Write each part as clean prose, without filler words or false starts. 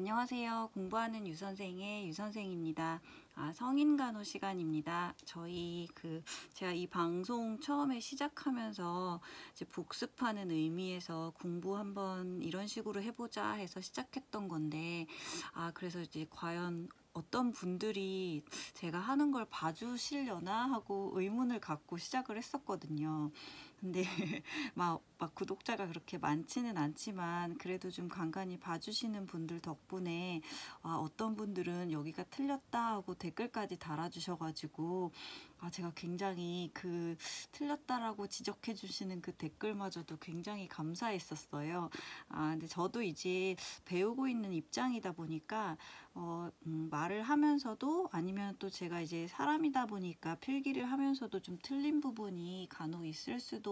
안녕하세요. 공부하는 유선생의 유선생입니다. 성인간호 시간입니다. 제가 이 방송 처음에 시작하면서 이제 복습하는 의미에서 공부 한번 이런 식으로 해보자 해서 시작했던 건데, 그래서 이제 과연 어떤 분들이 제가 하는 걸 봐주시려나 하고 의문을 갖고 시작을 했었거든요. 근데 막 구독자가 그렇게 많지는 않지만 그래도 좀 간간히 봐주시는 분들 덕분에 어떤 분들은 여기가 틀렸다 하고 댓글까지 달아주셔가지고 제가 굉장히 그 틀렸다라고 지적해 주시는 그 댓글마저도 굉장히 감사했었어요. 근데 저도 이제 배우고 있는 입장이다 보니까 말을 하면서도 아니면 또 제가 이제 사람이다 보니까 필기를 하면서도 좀 틀린 부분이 간혹 있을 수도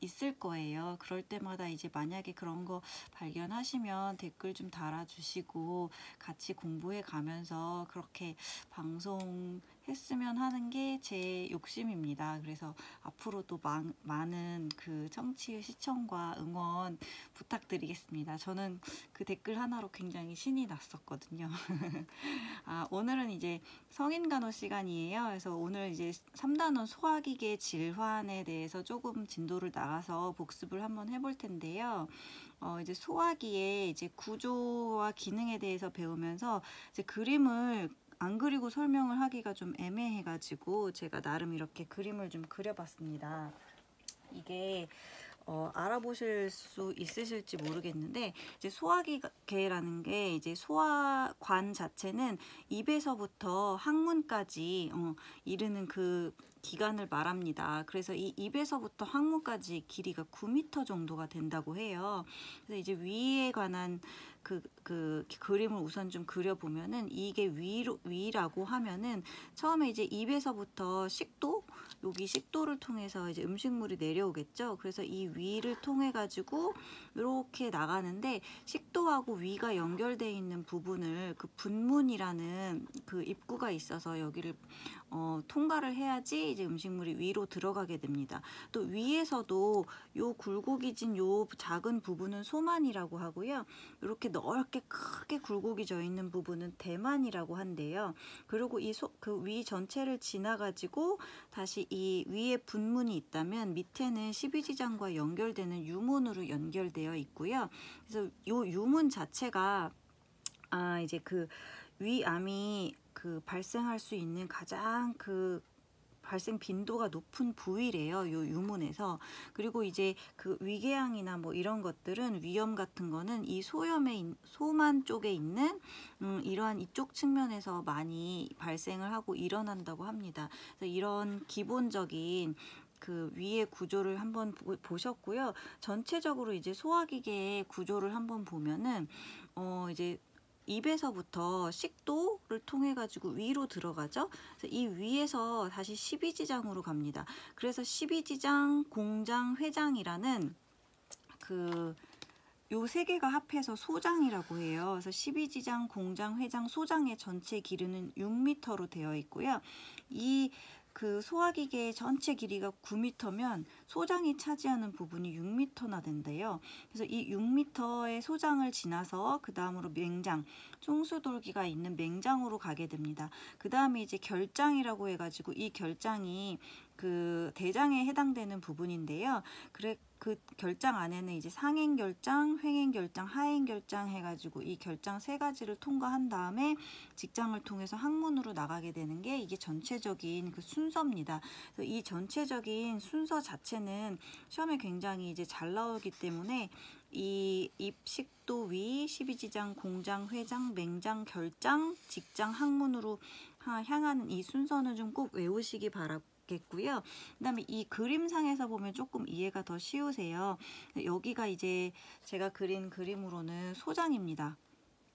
있을 거예요. 그럴 때마다 이제 만약에 그런 거 발견하시면 댓글 좀 달아주시고 같이 공부해 가면서 그렇게 방송했으면 하는 게 제 욕심입니다. 그래서 앞으로도 많은 그 청취, 시청과 응원 부탁드리겠습니다. 저는 그 댓글 하나로 굉장히 신이 났었거든요. 오늘은 이제 성인간호 시간이에요. 그래서 오늘 이제 3단원 소화기계 질환에 대해서 조금 진도를 나가서 복습을 한번 해볼 텐데요. 이제 소화기의 이제 구조와 기능에 대해서 배우면서 이제 그림을 안 그리고 설명을 하기가 좀 애매해가지고 제가 나름 이렇게 그림을 좀 그려봤습니다. 이게 알아보실 수 있으실지 모르겠는데 이제 소화기계라는 게 이제 소화관 자체는 입에서부터 항문까지 이르는 그 기간을 말합니다. 그래서 이 입에서부터 항문까지 길이가 9m 정도가 된다고 해요. 그래서 이제 위에 관한 그 그림을 우선 좀 그려보면은 이게 위라고 하면은 처음에 이제 입에서부터 식도, 여기 식도를 통해서 이제 음식물이 내려오겠죠. 그래서 이 위를 통해 가지고 이렇게 나가는데 식도하고 위가 연결되어 있는 부분을 그 분문이라는 그 입구가 있어서 여기를 통과를 해야지 이제 음식물이 위로 들어가게 됩니다. 또 위에서도 요 굴곡이진 요 작은 부분은 소만이라고 하고요. 이렇게 넓게 크게 굴곡이 져 있는 부분은 대만이라고 한대요. 그리고 그 위 전체를 지나가지고 다시 이 위에 분문이 있다면 밑에는 십이지장과 연결되는 유문으로 연결되어 있고요. 그래서 요 유문 자체가 이제 그 위암이 그 발생할 수 있는 가장 그 발생 빈도가 높은 부위래요. 요 유문에서. 그리고 이제 그 위궤양이나 뭐 이런 것들은 위염 같은 거는 이 소만 쪽에 있는 이러한 이쪽 측면에서 많이 발생을 하고 일어난다고 합니다. 그래서 이런 기본적인 그 위의 구조를 한번 보셨고요. 전체적으로 이제 소화기계의 구조를 한번 보면은 이제 입에서부터 식도를 통해 가지고 위로 들어가죠. 그래서 이 위에서 다시 십이지장으로 갑니다. 그래서 십이지장, 공장, 회장이라는 요 세 개가 합해서 소장이라고 해요. 그래서 십이지장, 공장, 회장, 소장의 전체 길이는 6m로 되어 있고요. 그 소화기계의 전체 길이가 9m면 소장이 차지하는 부분이 6m나 된대요. 그래서 이 6m의 소장을 지나서 그 다음으로 맹장, 총수돌기가 있는 맹장으로 가게 됩니다. 그 다음에 이제 결장이라고 해가지고 이 결장이 그 대장에 해당되는 부분인데요. 그 결장 안에는 이제 상행결장, 횡행결장, 하행결장 해가지고 이 결장 세 가지를 통과한 다음에 직장을 통해서 항문으로 나가게 되는 게 이게 전체적인 그 순서입니다. 그래서 이 전체적인 순서 자체는 시험에 굉장히 이제 잘 나오기 때문에 이 입식도 위, 십이지장, 공장, 회장, 맹장, 결장, 직장, 항문으로 향하는 이 순서는 좀 꼭 외우시기 바라겠고요. 그 다음에 이 그림상에서 보면 조금 이해가 더 쉬우세요. 여기가 이제 제가 그린 그림으로는 소장입니다.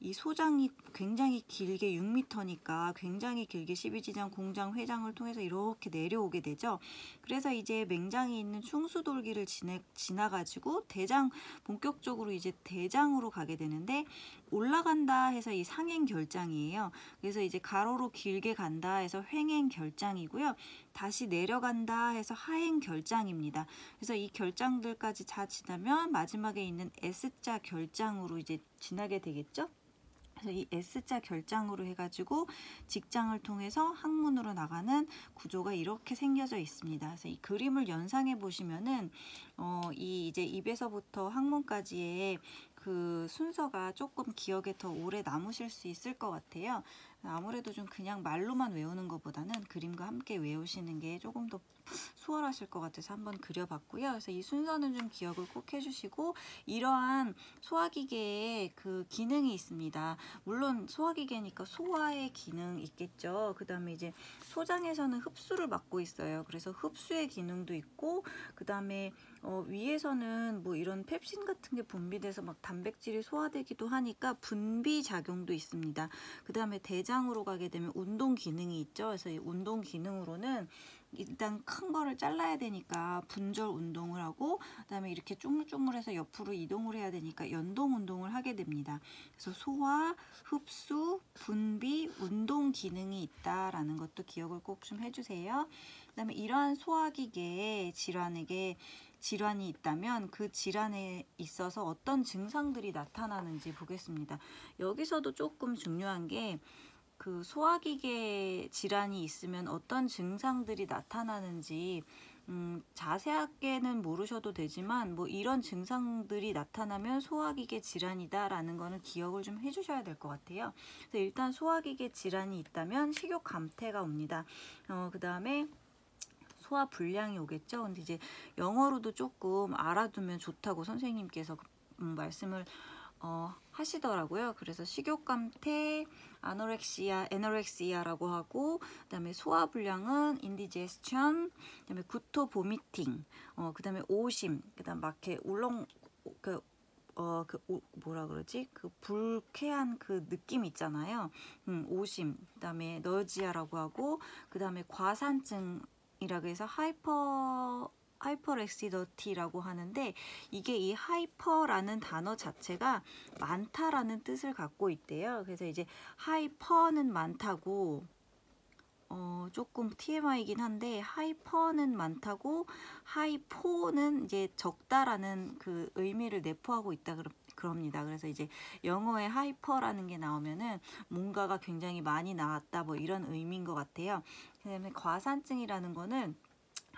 이 소장이 굉장히 길게 6m니까 굉장히 길게 십이지장, 공장, 회장을 통해서 이렇게 내려오게 되죠. 그래서 이제 맹장이 있는 충수돌기를 지나가지고 본격적으로 이제 대장으로 가게 되는데 올라간다 해서 이 상행결장이에요. 그래서 이제 가로로 길게 간다 해서 횡행결장이고요. 다시 내려간다 해서 하행결장입니다. 그래서 이 결장들까지 다 지나면 마지막에 있는 S자 결장으로 이제 지나게 되겠죠. 그래서 이 S자 결장으로 해가지고 직장을 통해서 항문으로 나가는 구조가 이렇게 생겨져 있습니다. 그래서 이 그림을 연상해 보시면은 이 이제 입에서부터 항문까지의 그 순서가 조금 기억에 더 오래 남으실 수 있을 것 같아요. 아무래도 좀 그냥 말로만 외우는 것보다는 그림과 함께 외우시는 게 조금 더 수월하실 것 같아서 한번 그려봤고요. 그래서 이 순서는 좀 기억을 꼭 해주시고, 이러한 소화기계에 그 기능이 있습니다. 물론 소화기계니까 소화의 기능 있겠죠. 그 다음에 이제 소장에서는 흡수를 맡고 있어요. 그래서 흡수의 기능도 있고, 그 다음에 위에서는 뭐 이런 펩신 같은 게 분비돼서 막 단백질이 소화되기도 하니까 분비 작용도 있습니다. 그 다음에 대장으로 가게 되면 운동 기능이 있죠. 그래서 이 운동 기능으로는 일단 큰 거를 잘라야 되니까 분절 운동을 하고, 그 다음에 이렇게 쭈물쭈물해서 옆으로 이동을 해야 되니까 연동 운동을 하게 됩니다. 그래서 소화, 흡수, 분비, 운동 기능이 있다라는 것도 기억을 꼭 좀 해주세요. 그 다음에 이러한 소화기계의 질환이 있다면 그 질환에 있어서 어떤 증상들이 나타나는지 보겠습니다. 여기서도 조금 중요한 게, 그 소화기계 질환이 있으면 어떤 증상들이 나타나는지 자세하게는 모르셔도 되지만, 뭐 이런 증상들이 나타나면 소화기계 질환이다라는 거는 기억을 좀 해주셔야 될 것 같아요. 그래서 일단 소화기계 질환이 있다면 식욕 감퇴가 옵니다. 그 다음에 소화 불량이 오겠죠. 근데 이제 영어로도 조금 알아두면 좋다고 선생님께서 말씀을 하시더라고요. 그래서 식욕 감퇴, 에너렉시아라고 하고, 그다음에 소화 불량은 인디제스션, 그다음에 구토 보미팅, 그다음에 오심, 그다음 막 이렇게 울렁 뭐라 그러지? 그 불쾌한 그 느낌 있잖아요. 오심, 그다음에 너지아라고 하고, 그다음에 과산증이라고 해서 하이퍼렉시더티라고 하는데, 이게 이 하이퍼라는 단어 자체가 많다라는 뜻을 갖고 있대요. 그래서 이제 하이퍼는 많다고, 조금 TMI이긴 한데, 하이퍼는 많다고 하이포는 이제 적다라는 그 의미를 내포하고 있다 그럽니다. 그래서 이제 영어에 하이퍼라는 게 나오면은 뭔가가 굉장히 많이 나왔다, 뭐 이런 의미인 것 같아요. 그다음에 과산증이라는 거는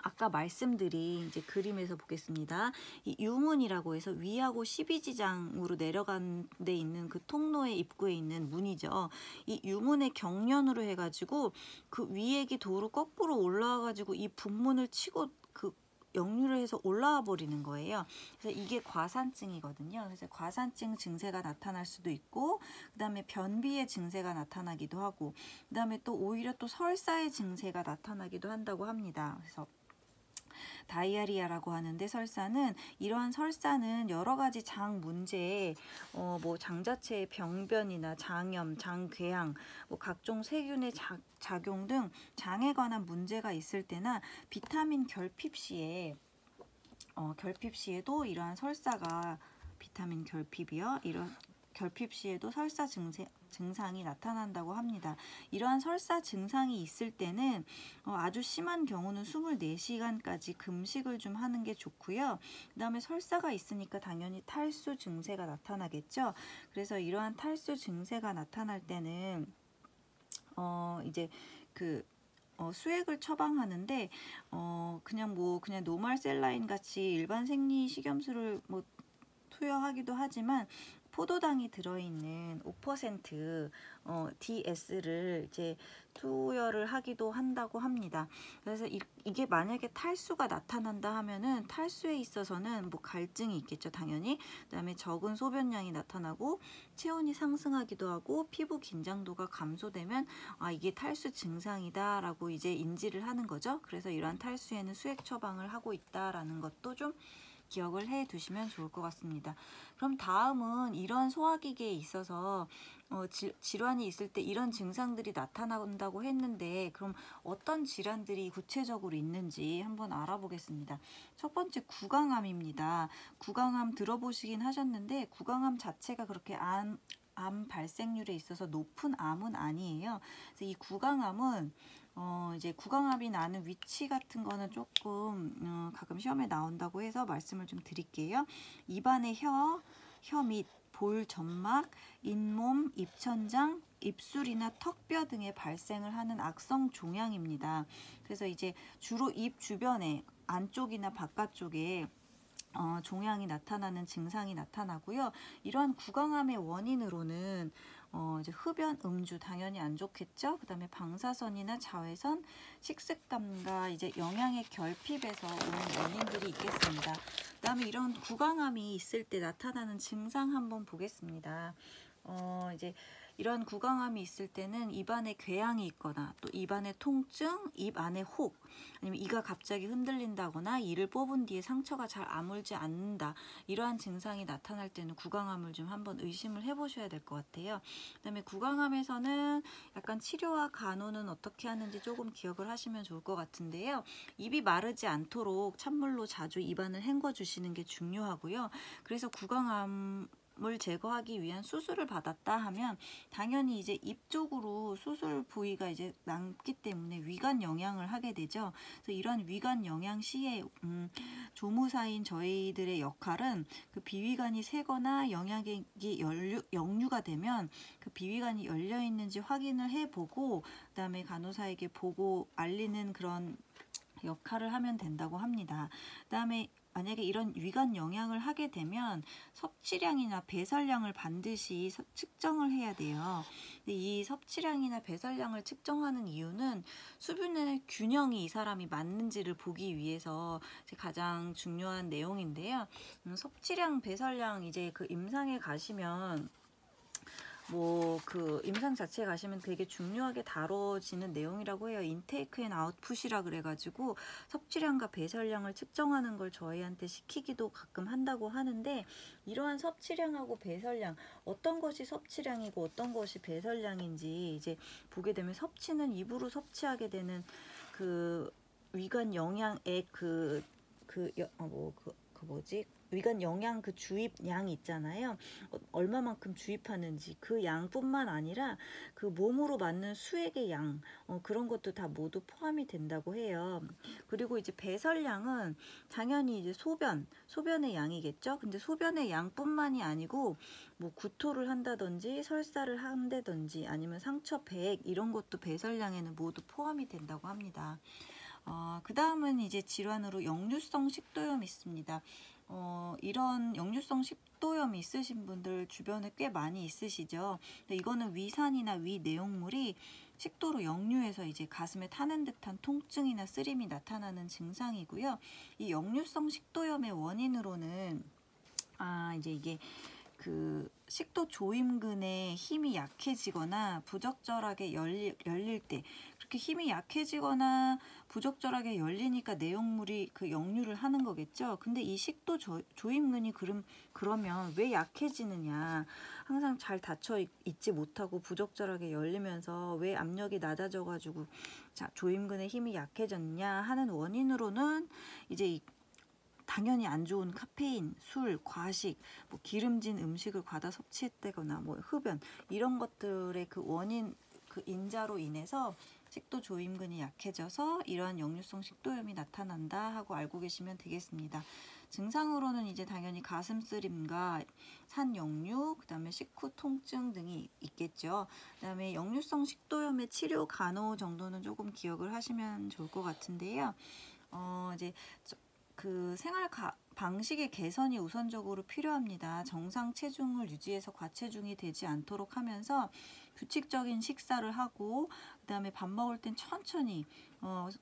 아까 말씀드린 이제 그림에서 보겠습니다. 이 유문이라고 해서 위하고 12지장으로 내려간 데 있는 그 통로의 입구에 있는 문이죠. 이 유문의 경련으로 해가지고 그 위액이 도로 거꾸로 올라와가지고 이 분문을 치고 그 역류를 해서 올라와 버리는 거예요. 그래서 이게 과산증이거든요. 그래서 과산증 증세가 나타날 수도 있고, 그 다음에 변비의 증세가 나타나기도 하고, 그 다음에 또 오히려 또 설사의 증세가 나타나기도 한다고 합니다. 그래서 다이아리아라고 하는데, 이러한 설사는 여러 가지 장 문제에 뭐 장자체의 병변이나 장염, 장궤양, 뭐 각종 세균의 작용 등 장에 관한 문제가 있을 때나 비타민 결핍 시에도 이러한 설사가, 비타민 결핍이요, 이런 결핍 시에도 설사 증상이 나타난다고 합니다. 이러한 설사 증상이 있을 때는 아주 심한 경우는 24시간까지 금식을 좀 하는 게 좋고요. 그 다음에 설사가 있으니까 당연히 탈수 증세가 나타나겠죠. 그래서 이러한 탈수 증세가 나타날 때는 이제 수액을 처방하는데, 그냥 노말 셀라인 같이 일반 생리 식염수를 뭐 투여하기도 하지만, 포도당이 들어있는 5% DS를 이제 투여를 하기도 한다고 합니다. 그래서 이게 만약에 탈수가 나타난다 하면은, 탈수에 있어서는 뭐 갈증이 있겠죠, 당연히. 그다음에 적은 소변량이 나타나고 체온이 상승하기도 하고 피부 긴장도가 감소되면 이게 탈수 증상이다라고 이제 인지를 하는 거죠. 그래서 이러한 탈수에는 수액 처방을 하고 있다라는 것도 좀 기억을 해 두시면 좋을 것 같습니다. 그럼 다음은 이런 소화기계에 있어서 질환이 있을 때 이런 증상들이 나타난다고 했는데, 그럼 어떤 질환들이 구체적으로 있는지 한번 알아보겠습니다. 첫 번째, 구강암입니다. 구강암 들어보시긴 하셨는데, 구강암 자체가 그렇게 암 발생률에 있어서 높은 암은 아니에요. 그래서 이 구강암은 이제 구강암이 나는 위치 같은 거는 조금 가끔 시험에 나온다고 해서 말씀을 좀 드릴게요. 입안의 혀 밑, 볼 점막, 잇몸, 입천장, 입술이나 턱뼈 등에 발생을 하는 악성 종양입니다. 그래서 이제 주로 입 주변에 안쪽이나 바깥쪽에 종양이 나타나는 증상이 나타나고요. 이러한 구강암의 원인으로는 이제 흡연, 음주 당연히 안 좋겠죠. 그다음에 방사선이나 자외선, 식습관과 이제 영양의 결핍에서 오는 원인들이 있겠습니다. 그다음에 이런 구강암이 있을 때 나타나는 증상 한번 보겠습니다. 이제 이런 구강암이 있을 때는 입안에 궤양이 있거나 또 입안에 통증, 입 안에 혹, 아니면 이가 갑자기 흔들린다거나 이를 뽑은 뒤에 상처가 잘 아물지 않는다. 이러한 증상이 나타날 때는 구강암을 좀 한번 의심을 해보셔야 될 것 같아요. 그다음에 구강암에서는 약간 치료와 간호는 어떻게 하는지 조금 기억을 하시면 좋을 것 같은데요. 입이 마르지 않도록 찬물로 자주 입안을 헹궈 주시는 게 중요하고요. 그래서 구강암 을 제거하기 위한 수술을 받았다 하면 당연히 이제 입 쪽으로 수술 부위가 이제 남기 때문에 위관 영양을 하게 되죠. 그래서 이런 위관 영양 시에 조무사인 저희들의 역할은 그 비위관이 새거나 영양액이 역류가 되면 그 비위관이 열려 있는지 확인을 해보고 그다음에 간호사에게 보고 알리는 그런 역할을 하면 된다고 합니다. 그다음에 만약에 이런 위관 영양을 하게 되면 섭취량이나 배설량을 반드시 측정을 해야 돼요. 근데 이 섭취량이나 배설량을 측정하는 이유는 수분의 균형이 이 사람이 맞는지를 보기 위해서 가장 중요한 내용인데요. 섭취량, 배설량 이제 그 임상에 가시면 그 임상 자체에 가시면 되게 중요하게 다뤄지는 내용이라고 해요. 인테이크 앤 아웃풋이라 그래가지고 섭취량과 배설량을 측정하는 걸 저희한테 시키기도 가끔 한다고 하는데, 이러한 섭취량하고 배설량, 어떤 것이 섭취량이고 어떤 것이 배설량인지 이제 보게 되면, 섭취는 입으로 섭취하게 되는 그 위관 영양의 위관 영양 그 주입량이 있잖아요. 얼마만큼 주입하는지 그 양뿐만 아니라 그 몸으로 맞는 수액의 양, 그런 것도 다 모두 포함이 된다고 해요. 그리고 이제 배설량은 당연히 이제 소변의 양이겠죠. 근데 소변의 양뿐만이 아니고 뭐 구토를 한다든지 설사를 한다든지 아니면 상처, 배액 이런 것도 배설량에는 모두 포함이 된다고 합니다. 그 다음은 이제 질환으로 역류성 식도염이 있습니다. 이런 역류성 식도염이 있으신 분들 주변에 꽤 많이 있으시죠. 근데 이거는 위산이나 위 내용물이 식도로 역류해서 이제 가슴에 타는 듯한 통증이나 쓰림이 나타나는 증상이고요. 이 역류성 식도염의 원인으로는 이제 이게 그 식도 조임근의 힘이 약해지거나 부적절하게 열릴 때, 그렇게 힘이 약해지거나 부적절하게 열리니까 내용물이 그 역류를 하는 거겠죠. 근데 이 식도 조임근이 그러면 왜 약해지느냐, 항상 잘 닫혀 있지 못하고 부적절하게 열리면서 왜 압력이 낮아져 가지고 조임근의 힘이 약해졌냐 하는 원인으로는 이제 당연히 안 좋은 카페인, 술, 과식, 뭐 기름진 음식을 과다 섭취했다거나 뭐 흡연 이런 것들의 그 원인, 그 인자로 인해서 식도 조임근이 약해져서 이러한 역류성 식도염이 나타난다 하고 알고 계시면 되겠습니다. 증상으로는 이제 당연히 가슴 쓰림과 산역류, 그다음에 식후 통증 등이 있겠죠. 그다음에 역류성 식도염의 치료 간호 정도는 조금 기억을 하시면 좋을 것 같은데요. 이제 그 생활 방식의 개선이 우선적으로 필요합니다. 정상 체중을 유지해서 과체중이 되지 않도록 하면서 규칙적인 식사를 하고, 그다음에 밥 먹을 땐 천천히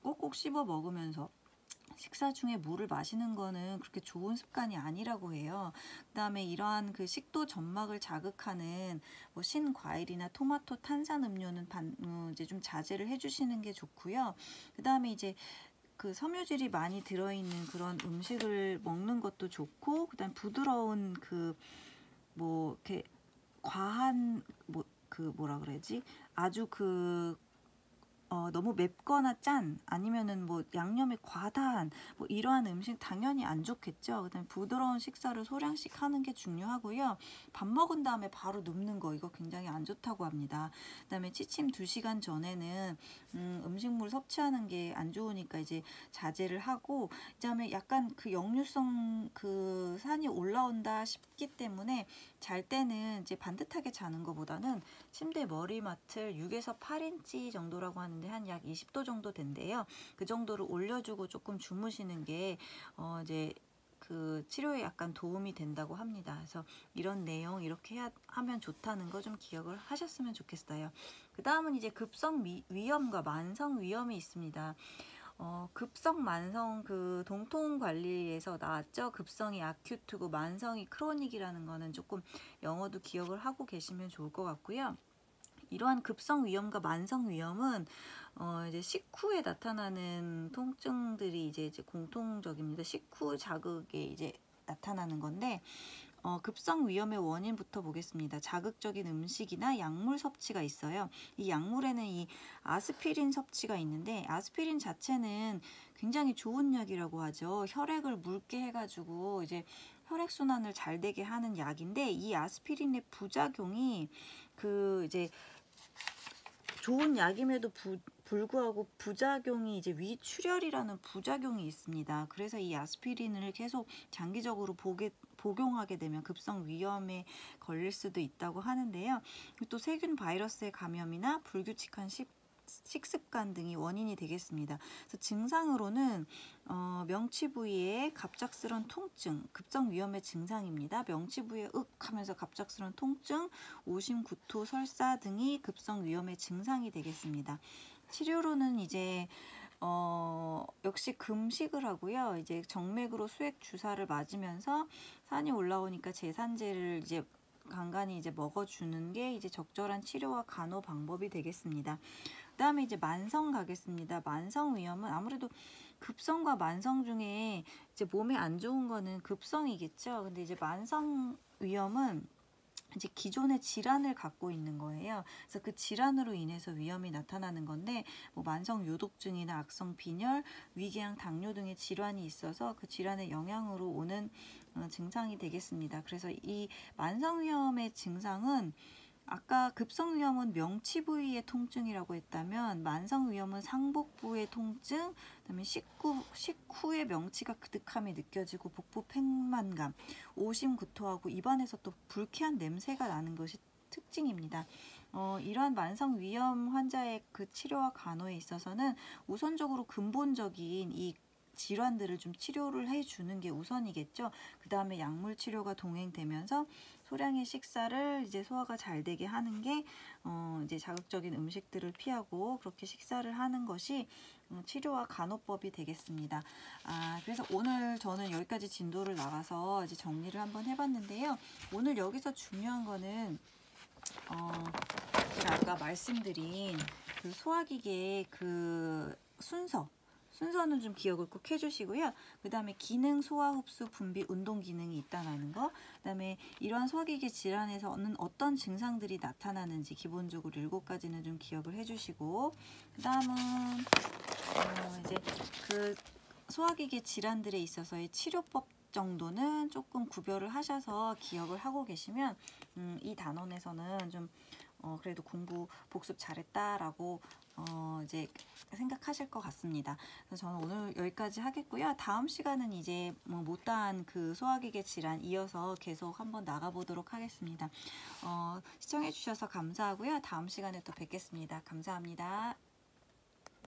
꼭꼭 씹어 먹으면서, 식사 중에 물을 마시는 거는 그렇게 좋은 습관이 아니라고 해요. 그다음에 이러한 그 식도 점막을 자극하는 뭐 신과일이나 토마토, 탄산음료는 이제 좀 자제를 해주시는 게 좋고요. 그다음에 이제 그 섬유질이 많이 들어있는 그런 음식을 먹는 것도 좋고, 그다음 부드러운 이렇게 과한 뭐라 그래야지, 아주 너무 맵거나 짠, 아니면은 뭐 양념이 과다한 뭐 이러한 음식 당연히 안 좋겠죠. 그다음에 부드러운 식사를 소량씩 하는 게 중요하고요. 밥 먹은 다음에 바로 눕는 거, 이거 굉장히 안 좋다고 합니다. 그다음에 취침 2시간 전에는 음식물 섭취하는 게 안 좋으니까 이제 자제를 하고, 그다음에 약간 그 역류성 그 산이 올라온다 싶기 때문에 잘 때는 이제 반듯하게 자는 것보다는 침대 머리맡을 6에서 8인치 정도라고 하는데 한 약 20도 정도 된대요. 그 정도를 올려주고 조금 주무시는 게 이제 그 치료에 약간 도움이 된다고 합니다. 그래서 이런 내용 이렇게 하면 좋다는 거 좀 기억을 하셨으면 좋겠어요. 그 다음은 이제 급성 위염과 만성 위염이 있습니다. 급성 만성 그 동통 관리에서 나왔죠. 급성이 아큐트고 만성이 크로닉이라는 거는 조금 영어도 기억을 하고 계시면 좋을 것 같고요. 이러한 급성 위염과 만성 위염은 이제 식후에 나타나는 통증들이 이제 공통적입니다. 식후 자극에 이제 나타나는 건데 급성 위염의 원인부터 보겠습니다. 자극적인 음식이나 약물 섭취가 있어요. 이 약물에는 이 아스피린 섭취가 있는데 아스피린 자체는 굉장히 좋은 약이라고 하죠. 혈액을 묽게 해가지고 이제 혈액순환을 잘 되게 하는 약인데 이 아스피린의 부작용이 그 이제 좋은 약임에도 불구하고 부작용이 이제 위출혈이라는 부작용이 있습니다. 그래서 이 아스피린을 계속 장기적으로 복용하게 되면 급성 위염에 걸릴 수도 있다고 하는데요. 또 세균 바이러스의 감염이나 불규칙한 식습관 등이 원인이 되겠습니다. 그래서 증상으로는 명치 부위에 갑작스런 통증, 급성 위염의 증상입니다. 명치 부위에 윽 하면서 갑작스런 통증, 오심, 구토, 설사 등이 급성 위염의 증상이 되겠습니다. 치료로는 이제 역시 금식을 하고요. 이제 정맥으로 수액 주사를 맞으면서 산이 올라오니까 제산제를 이제 간간히 이제 먹어주는 게 이제 적절한 치료와 간호 방법이 되겠습니다. 그 다음에 이제 만성 가겠습니다. 만성 위염은 아무래도 급성과 만성 중에 이제 몸에 안 좋은 거는 급성이겠죠. 근데 이제 만성 위염은 이제 기존의 질환을 갖고 있는 거예요. 그래서 그 질환으로 인해서 위험이 나타나는 건데 뭐 만성 요독증이나 악성 빈혈, 위궤양, 당뇨 등의 질환이 있어서 그 질환의 영향으로 오는 증상이 되겠습니다. 그래서 이 만성 위염의 증상은 아까 급성 위염은 명치 부위의 통증이라고 했다면 만성 위염은 상복부의 통증, 그다음에 식후에 명치가 그득함이 느껴지고 복부 팽만감, 오심 구토하고 입안에서 또 불쾌한 냄새가 나는 것이 특징입니다. 이러한 만성 위염 환자의 그 치료와 간호에 있어서는 우선적으로 근본적인 이 질환들을 좀 치료를 해주는 게 우선이겠죠. 그 다음에 약물 치료가 동행되면서 소량의 식사를 이제 소화가 잘 되게 하는 게 이제 자극적인 음식들을 피하고 그렇게 식사를 하는 것이 치료와 간호법이 되겠습니다. 그래서 오늘 저는 여기까지 진도를 나가서 이제 정리를 한번 해봤는데요. 오늘 여기서 중요한 거는 제가 아까 말씀드린 그 소화기계의 그 순서는 좀 기억을 꼭 해주시고요. 그 다음에 기능, 소화, 흡수, 분비, 운동 기능이 있다는 거. 그 다음에 이러한 소화기계 질환에서는 어떤 증상들이 나타나는지 기본적으로 7가지는 좀 기억을 해주시고, 그 다음은 이제 그 소화기계 질환들에 있어서의 치료법 정도는 조금 구별을 하셔서 기억을 하고 계시면 이 단원에서는 좀 그래도 공부 복습 잘했다라고 이제 생각하실 것 같습니다. 그래서 저는 오늘 여기까지 하겠고요. 다음 시간은 이제 못다한 그 소화기계 질환 이어서 계속 한번 나가보도록 하겠습니다. 시청해 주셔서 감사하고요. 다음 시간에 또 뵙겠습니다. 감사합니다.